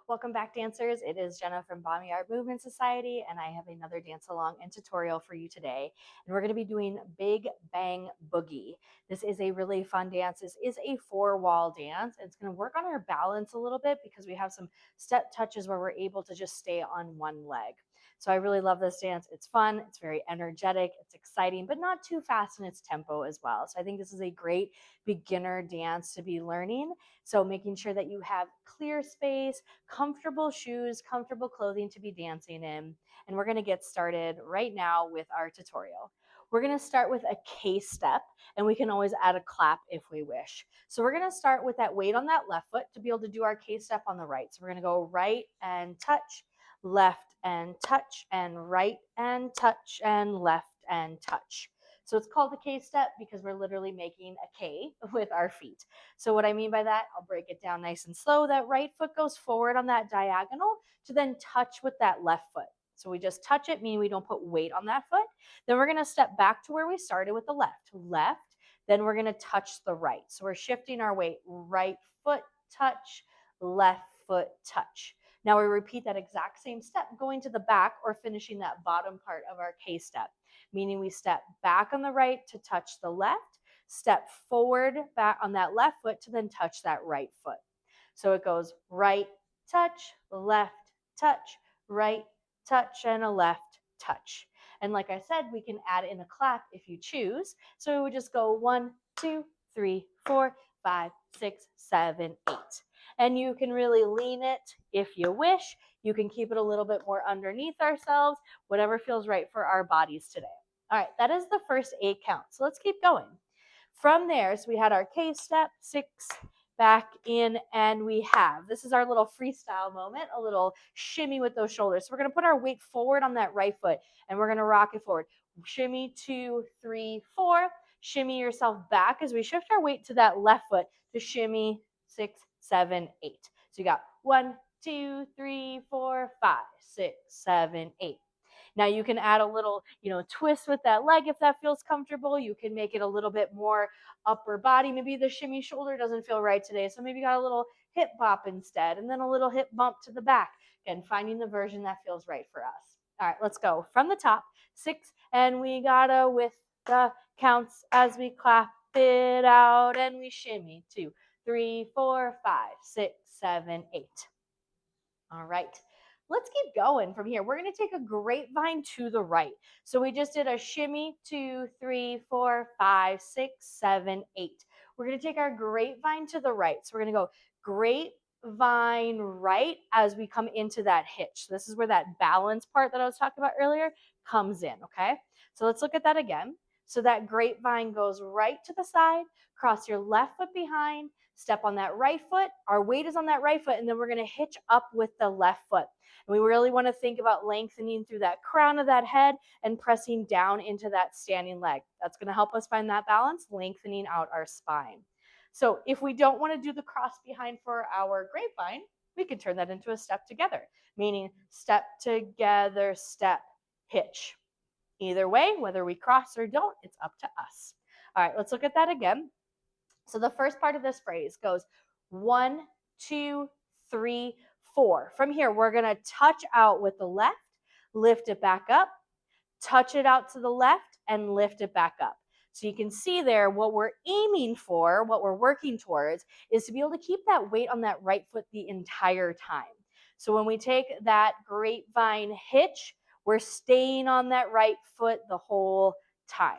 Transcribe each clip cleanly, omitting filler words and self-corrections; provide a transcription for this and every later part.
Welcome back, dancers. It is Jenna from Bomiart Movement Society, and I have another dance along and tutorial for you today. And we're going to be doing Big Bang Boogie. This is a really fun dance. This is a four-wall dance. It's going to work on our balance a little bit because we have some step touches where we're able to just stay on one leg. So I really love this dance. It's fun, it's very energetic, it's exciting, but not too fast in its tempo as well. So I think this is a great beginner dance to be learning. So making sure that you have clear space, comfortable shoes, comfortable clothing to be dancing in. And we're going to get started right now with our tutorial. We're going to start with a K step, and we can always add a clap if we wish. So we're going to start with that weight on that left foot to be able to do our K step on the right. So we're going to go right and touch, left and touch, and right and touch, and left and touch. So it's called a K step because we're literally making a K with our feet. So what I mean by that, I'll break it down nice and slow. That right foot goes forward on that diagonal to then touch with that left foot. So we just touch it, meaning we don't put weight on that foot. Then we're going to step back to where we started with the left. Left, then we're going to touch the right. So we're shifting our weight. Right foot touch, left foot touch. Now we repeat that exact same step going to the back or finishing that bottom part of our K step, meaning we step back on the right to touch the left, step forward back on that left foot to then touch that right foot. So it goes right touch, left touch, right touch, and a left touch. And like I said, we can add in a clap if you choose. So we would just go 1, 2, 3, 4, 5, 6, 7, 8. And you can really lean it if you wish. You can keep it a little bit more underneath ourselves, whatever feels right for our bodies today. All right, that is the first 8 count. So let's keep going. From there, so we had our K step, 6, back in, and we have, this is our little freestyle moment, a little shimmy with those shoulders. So we're going to put our weight forward on that right foot, and we're going to rock it forward. Shimmy, 2, 3, 4. Shimmy yourself back as we shift our weight to that left foot to shimmy, 6, 7, 8. So you got 1, 2, 3, 4, 5, 6, 7, 8. Now you can add a little, twist with that leg if that feels comfortable. You can make it a little bit more upper body. Maybe the shimmy shoulder doesn't feel right today. So maybe you got a little hip bop instead, and then a little hip bump to the back. Again, finding the version that feels right for us. All right, let's go from the top. 6, and we gotta with the counts as we clap it out, and we shimmy. 2, 3, 4, 5, 6, 7, 8. All right, let's keep going from here. We're going to take a grapevine to the right. So we just did a shimmy, 2, 3, 4, 5, 6, 7, 8. We're going to take our grapevine to the right. So we're going to go grapevine right as we come into that hitch. So this is where that balance part that I was talking about earlier comes in, okay? So let's look at that again. So that grapevine goes right to the side, cross your left foot behind, step on that right foot. Our weight is on that right foot, and then we're going to hitch up with the left foot. And we really want to think about lengthening through that crown of that head and pressing down into that standing leg. That's going to help us find that balance, lengthening out our spine. So if we don't want to do the cross behind for our grapevine, we could turn that into a step together, meaning step together, step, hitch. Either way, whether we cross or don't, it's up to us. All right, let's look at that again. So the first part of this phrase goes 1, 2, 3, 4. From here, we're going to touch out with the left, lift it back up, touch it out to the left, and lift it back up. So you can see there what we're aiming for, what we're working towards, is to be able to keep that weight on that right foot the entire time. So when we take that grapevine hitch, we're staying on that right foot the whole time.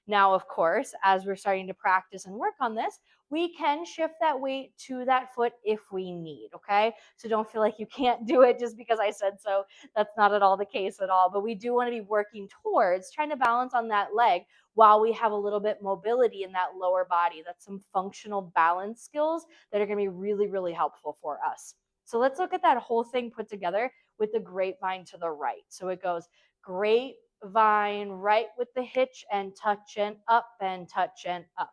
Now, of course, as we're starting to practice and work on this, we can shift that weight to that foot if we need, okay? So don't feel like you can't do it just because I said so. That's not at all the case at all. But we do want to be working towards trying to balance on that leg while we have a little bit mobility in that lower body. That's some functional balance skills that are going to be really, really helpful for us. So let's look at that whole thing put together with the grapevine to the right. So it goes grapevine right with the hitch and touch and up and touch and up.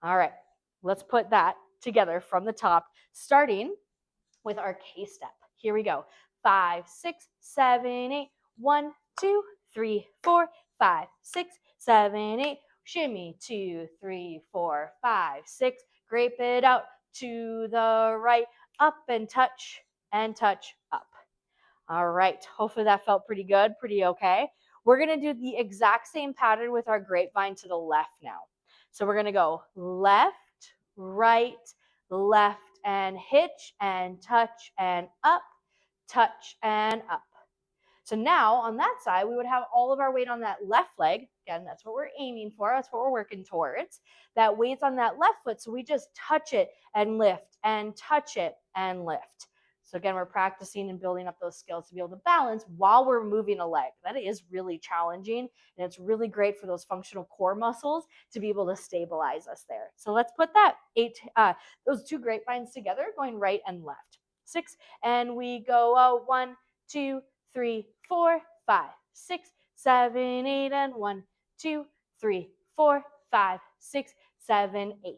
All right, let's put that together from the top, starting with our K step. Here we go. 5, 6, 7, 8. 1, 2, 3, 4, 5, 6, 7, 8. Shimmy, 2, 3, 4, 5, 6. Grape it out to the right, up and touch, and touch, up. All right, hopefully that felt pretty good, pretty okay. We're gonna do the exact same pattern with our grapevine to the left now. So we're gonna go left, right, left, and hitch, and touch, and up, touch, and up. So now on that side, we would have all of our weight on that left leg. Again, that's what we're aiming for. That's what we're working towards. That weight's on that left foot. So we just touch it and lift and touch it and lift. So again, we're practicing and building up those skills to be able to balance while we're moving a leg. That is really challenging, and it's really great for those functional core muscles to be able to stabilize us there. So let's put that those two grapevines together, going right and left. 6, and we go 1, 2, 3, 4, 5, 6, 7, 8, and 1, 2, 3, 4, 5, 6, 7, 8.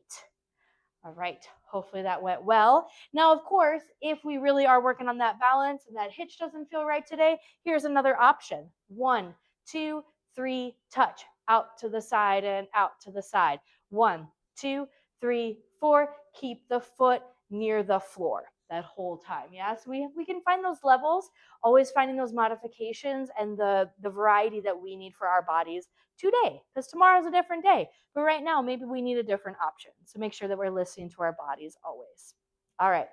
All right, hopefully that went well. Now, of course, if we really are working on that balance and that hitch doesn't feel right today, here's another option. 1, 2, 3, touch, out to the side and out to the side. 1, 2, 3, 4, keep the foot near the floor that whole time. Yes, we can find those levels, always finding those modifications and the variety that we need for our bodies today, because tomorrow's a different day. But right now, maybe we need a different option. So make sure that we're listening to our bodies always. All right,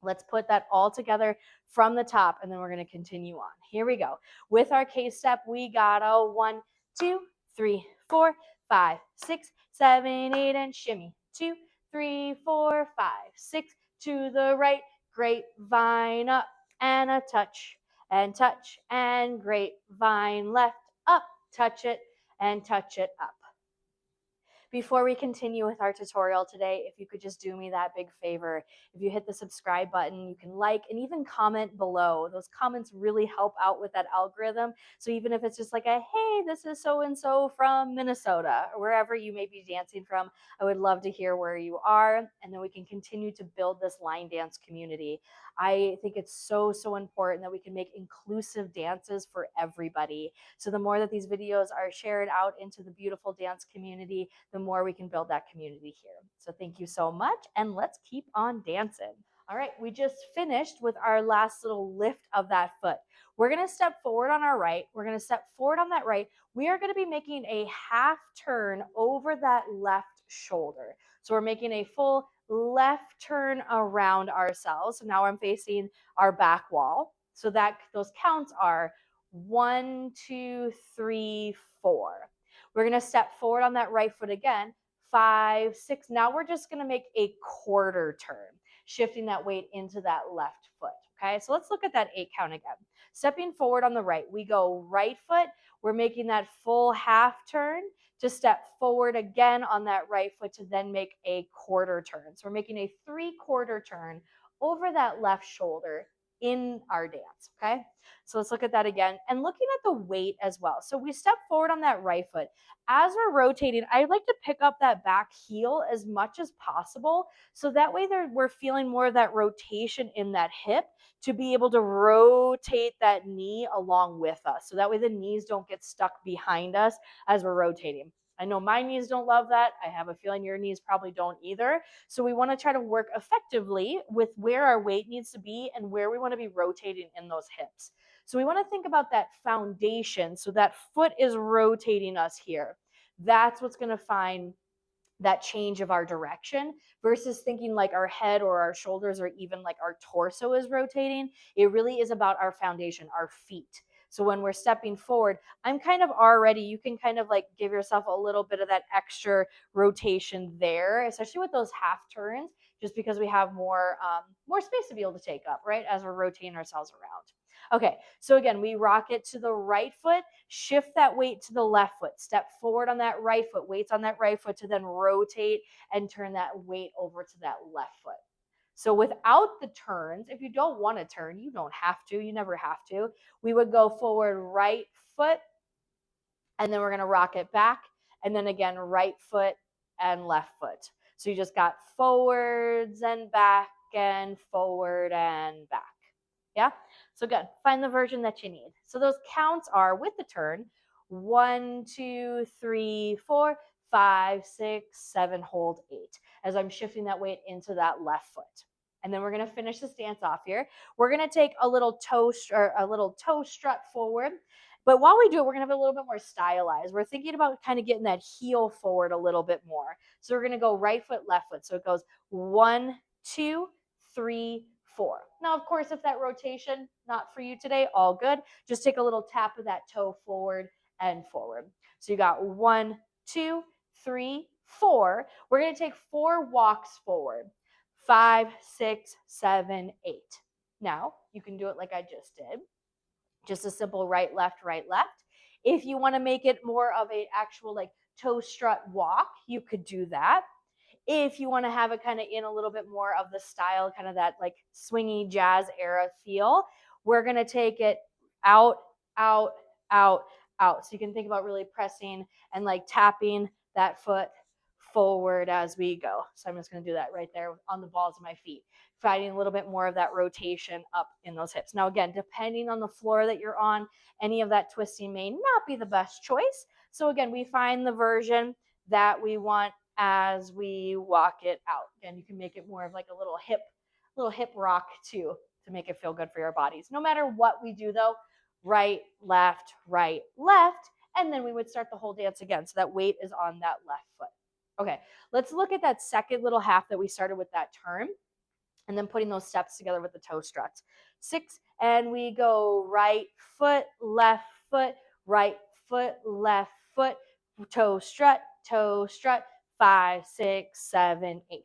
let's put that all together from the top, and then we're going to continue on. Here we go. With our K step, we got a 1, 2, 3, 4, 5, 6, 7, 8, and shimmy. 2, 3, 4, 5, 6, to the right, grapevine up, and a touch, and grapevine left, up, touch it, and touch it up. Before we continue with our tutorial today, if you could just do me that big favor, if you hit the subscribe button, you can like and even comment below. Those comments really help out with that algorithm. So even if it's just like a, hey, this is so-and-so from Minnesota, or wherever you may be dancing from, I would love to hear where you are. And then we can continue to build this line dance community. I think it's so important that we can make inclusive dances for everybody. So the more that these videos are shared out into the beautiful dance community, the more we can build that community here. So thank you so much, and let's keep on dancing. All right, we just finished with our last little lift of that foot. We're gonna step forward on our right. We're gonna step forward on that right. We are gonna be making a half turn over that left shoulder. So we're making a full left turn around ourselves. So now I'm facing our back wall. So that those counts are 1, 2, 3, 4. We're going to step forward on that right foot again. 5, 6. Now we're just going to make a quarter turn, shifting that weight into that left foot. Okay, so let's look at that 8 count again. Stepping forward on the right, we go right foot. We're making that full half turn to step forward again on that right foot to then make a quarter turn. So we're making a 3/4 turn over that left shoulder in our dance. Okay, so let's look at that again, and looking at the weight as well. So we step forward on that right foot. As we're rotating, I like to pick up that back heel as much as possible, so that way we're feeling more of that rotation in that hip to be able to rotate that knee along with us. So that way the knees don't get stuck behind us as we're rotating. I know my knees don't love that. I have a feeling your knees probably don't either. So we want to try to work effectively with where our weight needs to be and where we want to be rotating in those hips. So we want to think about that foundation. So that foot is rotating us here. That's what's going to find that change of our direction versus thinking like our head or our shoulders or even like our torso is rotating. It really is about our foundation, our feet. So when we're stepping forward, I'm kind of already, you can kind of like give yourself a little bit of that extra rotation there, especially with those half turns, just because we have more space to be able to take up, right? As we're rotating ourselves around. Okay, so again, we rock it to the right foot, shift that weight to the left foot, step forward on that right foot, weights on that right foot to then rotate and turn that weight over to that left foot. So without the turns, if you don't want to turn, you don't have to, you never have to. We would go forward right foot, and then we're going to rock it back, and then again, right foot and left foot. So you just got forwards and back and forward and back. Yeah? So good. Find the version that you need. So those counts are with the turn 1, 2, 3, 4, 5, 6, 7, hold 8 as I'm shifting that weight into that left foot. And then we're going to finish this dance off here. We're going to take a little toe strut forward. But while we do it, we're going to have a little bit more stylized. We're thinking about kind of getting that heel forward a little bit more. So we're going to go right foot, left foot. So it goes 1, 2, 3, 4. Now, of course, if that rotation not for you today, all good. Just take a little tap of that toe forward and forward. So you got 1, 2, 3, 4. We're going to take 4 walks forward. 5, 6, 7, 8. Now, you can do it like I just did. Just a simple right, left, right, left. If you want to make it more of an actual like toe strut walk, you could do that. If you want to have it kind of in a little bit more of the style, kind of that like swingy jazz era feel, we're going to take it out, out, out, out. So you can think about really pressing and like tapping that foot forward as we go. So I'm just going to do that right there on the balls of my feet, finding a little bit more of that rotation up in those hips. Now, again, depending on the floor that you're on, any of that twisting may not be the best choice. So again, we find the version that we want as we walk it out. And you can make it more of like a little hip rock too, to make it feel good for your bodies. No matter what we do though, right, left, and then we would start the whole dance again. So that weight is on that left foot. Okay, let's look at that second little half that we started with that turn, and then putting those steps together with the toe struts. 6, and we go right foot, left foot, right foot, left foot, toe strut, 5, 6, 7, 8.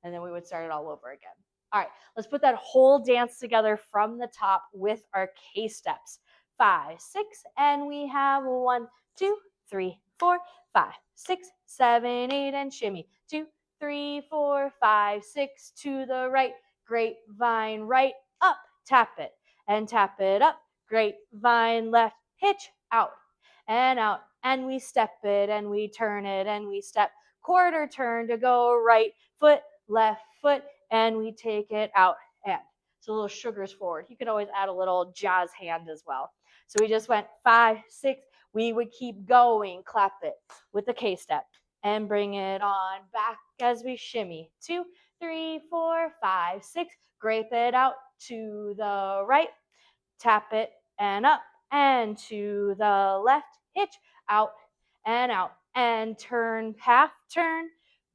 And then we would start it all over again. All right, let's put that whole dance together from the top with our K steps. 5, 6, and we have 1, 2, 3, 4, 5, 6, 7, 8, and shimmy. 2, 3, 4, 5, 6 to the right. Grapevine right up, tap it and tap it up. Grapevine left, hitch out, and we step it and we turn it and we step. Quarter turn to go right foot, left foot, and we take it out and. So little sugars forward. You could always add a little jazz hand as well. So we just went 5, 6. We would keep going, clap it with the K step and bring it on back as we shimmy. 2, 3, 4, 5, 6. Grape it out to the right, tap it and up and to the left, hitch out and turn, half turn,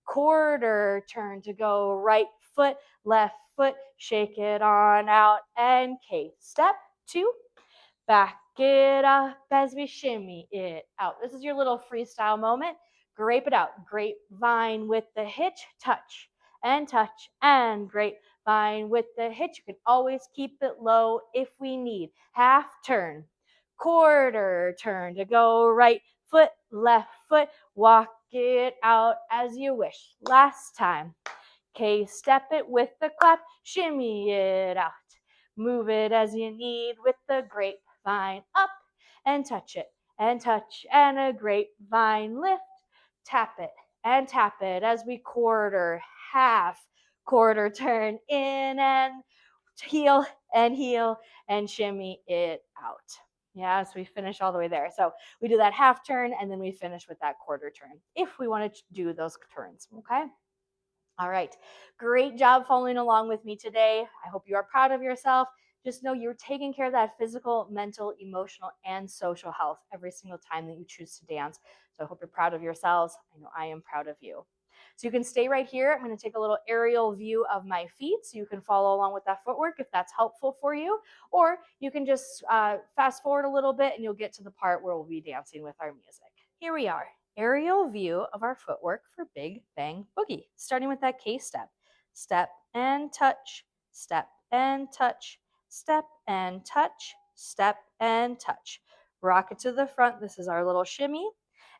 quarter turn to go right foot, left foot, shake it on out and K step 2. Back it up as we shimmy it out. This is your little freestyle moment. Grape it out. Grapevine with the hitch, touch and grapevine with the hitch. You can always keep it low if we need. Half turn, quarter turn to go right foot, left foot. Walk it out as you wish. Last time. K step it with the clap, shimmy it out. Move it as you need with the grapevine up and touch it and touch and a grapevine lift. Tap it as we quarter, half, quarter turn in and heel and shimmy it out. Yeah, so we finish all the way there. So we do that half turn and then we finish with that quarter turn if we want to do those turns, okay? All right, great job following along with me today. I hope you are proud of yourself. Just know you're taking care of that physical, mental, emotional, and social health every single time that you choose to dance. So I hope you're proud of yourselves. I know I am proud of you. So you can stay right here. I'm going to take a little aerial view of my feet so you can follow along with that footwork if that's helpful for you. Or you can just fast forward a little bit and you'll get to the part where we'll be dancing with our music. Here we are. Aerial view of our footwork for Big Bang Boogie, starting with that K step. Step and touch, step and touch, step and touch, step and touch. Rock it to the front. This is our little shimmy.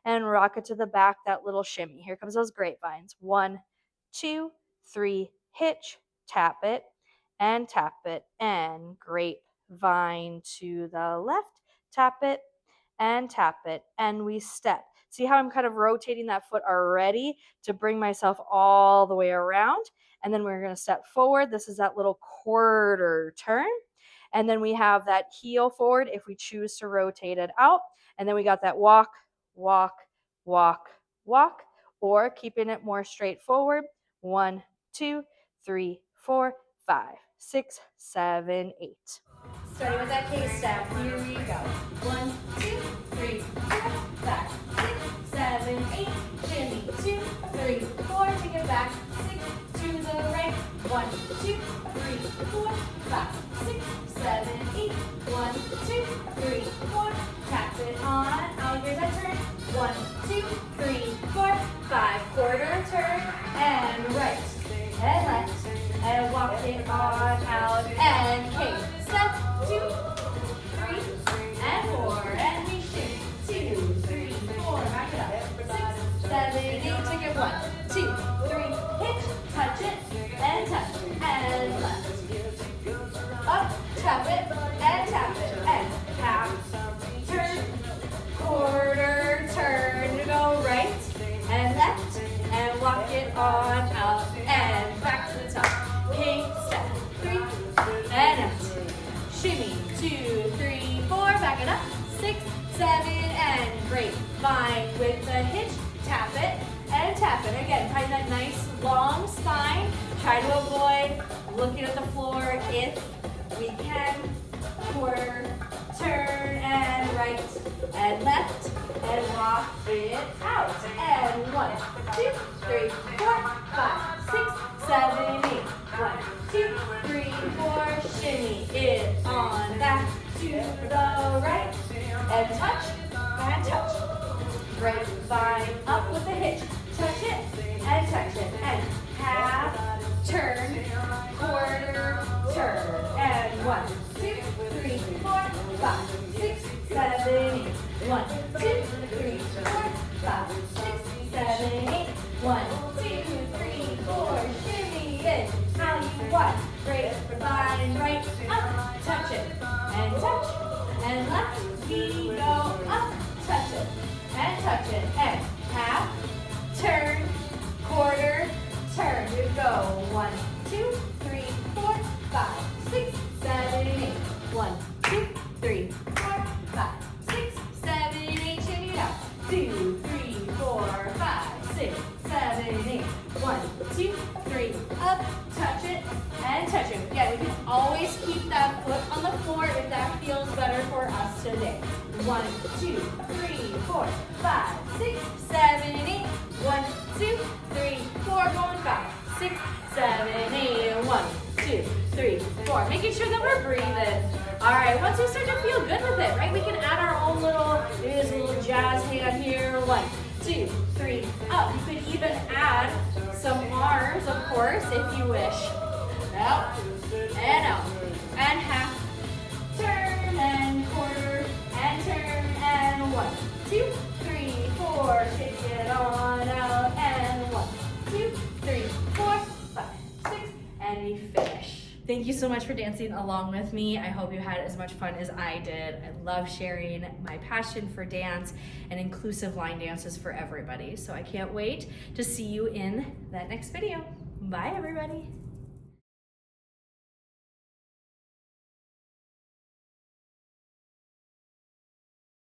And rock it to the back, that little shimmy. Here comes those grapevines. 1, 2, 3, hitch, tap it, and grapevine to the left, tap it, and we step. See how I'm kind of rotating that foot already to bring myself all the way around. And then we're going to step forward. This is that little quarter turn. And then we have that heel forward if we choose to rotate it out. And then we got that walk, walk, walk, walk, or keeping it more straightforward. 1, 2, 3, 4, 5, 6, 7, 8. Starting with that K step, here we go. 1, 2, 3, 4, 5, 6, 7, 8. Shimmy, 2, 3, 4. Take it back. 6 to the right. 1, 2, 3, 4, 5, 6, 7, 8. 1, 2, 3, 4. Tap it on. Out. Here's that turn. 1, 2, 3, 4, 5. Quarter turn and right and left and walk it on out and K. Step 2, 3, and 4, and we shimmy. 2, 3, 4. Back it up. 6, 7, 8. Take it. 1, 2, 3. Hitch. Touch it and tap it and left. Up. Tap it and tap it and half. Turn. Quarter turn. Go right and left and walk it on out and back to the top. K step 3 and out. Shimmy 2, 3, 4. Back it up. 6, 7 and great. Fine with the hitch. Tap it and tap it. Again, find that nice long spine. Try to avoid looking at the floor if we can. Quarter turn and right and left and walk it out. And 1, 2, 3, 4, 5, 6, 7, 8. 1, 2, 3, 4. Shimmy it on back to the right and touch and touch. Grapevine up with the hitch. Touch it and touch it and half turn, quarter turn and 1, 2, 3, 4, 5, 6, 7, 8. 1, 2, 3, 4, 5, 6, 7, 8. 1, 2, 3, 4. Shimmy it. How you want. Grapevine right up. Touch it and touch and left. We go up. Touch it and touch it and half turn, quarter turn. You go 1, 2, 3, 4, 5, 6, 7, 8. 1, 2, 3, 4, 5, 6, 7, 8. Shimmy it out. 2, 3, 4, 5, 6, 7, 8. 1, 2, 3. Up. Touch it and touch it. Yeah, we can always keep that foot on the floor if that feels better for us today. 1, 2, 3, 4, 5, 6, 7, 8. 1, 2, 3, 4. Going 5, 6, 7, 8. 1, 2, 3, 4. Making sure that we're breathing. All right, once we start to feel good with it, right, we can add our own little, maybe there's a little jazz hand here. 1, 2, 3, up. You could even add some arms, of course, if you wish. Out and half. Turn and quarter and turn and 1, 2, 3, 4. Shake it on out and 1, 2, 3, 4, 5, 6, and we finish. Thank you so much for dancing along with me. I hope you had as much fun as I did. I love sharing my passion for dance and inclusive line dances for everybody. So I can't wait to see you in that next video. Bye, everybody.